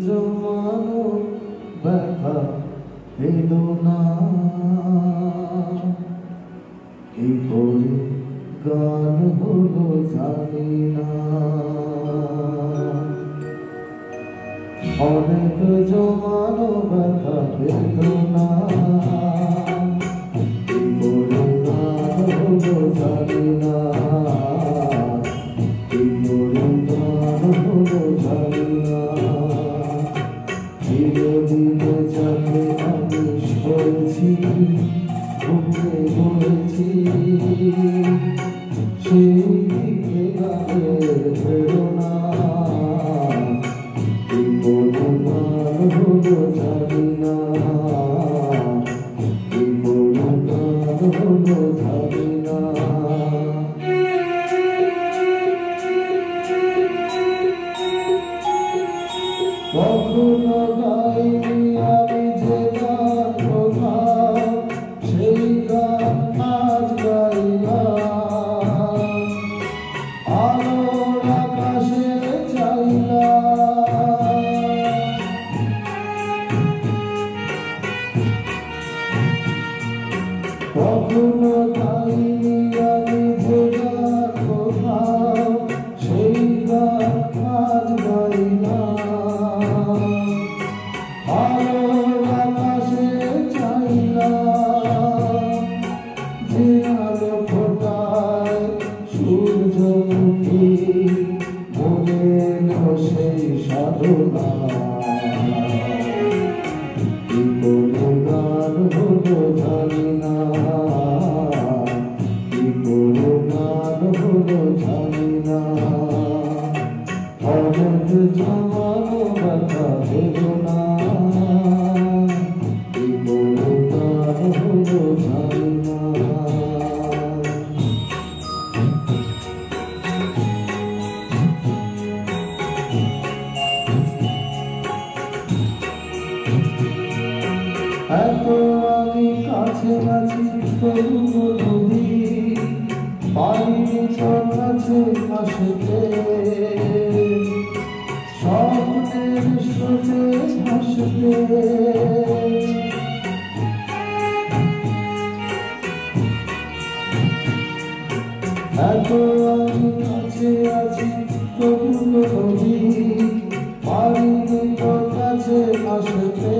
জমানো ব্যথা পেল না, কি করে গান হলো জানি না। অনেক জমানো ব্যথা পেল না, কি করে গান হলো জানি না, কি করে গান হলো জানি না। ধীরে ধীরে যাকে আমি সয়েছি, ঘুরে ঘুরেছি, সেই দিকে গানের প্রেরণা, কি করে গান হলো জানি না, কি করে গান হলো জানি না। কখনো গাইনি আমি যে গান কোথাও, সেই গান আজ গাইলাম। আলোর আকাশে চাইলাম, কখনো গাইনি আমি যে গান কোথাও, সেই গান আজ গাইলাম। আলোর আকাশে চাইলাম, যে আলো ফোটায় সূর্যমুখী, মনে এলো সেই সাধনা। কি করে গান হলো জানি না, কি করে গান হলো জানি না। অনেক জমানো ব্যথা পেল না, কি করে গান হলো জানি না। এত আমি কাছে আছি তবুও নদী, পাইনি তোর কাছে আসতে, স্বপ্নের স্রোতে ভাসতে। এত আমি কাছে আছি তবুও নদী, পাইনি তোর কাছে আসতে।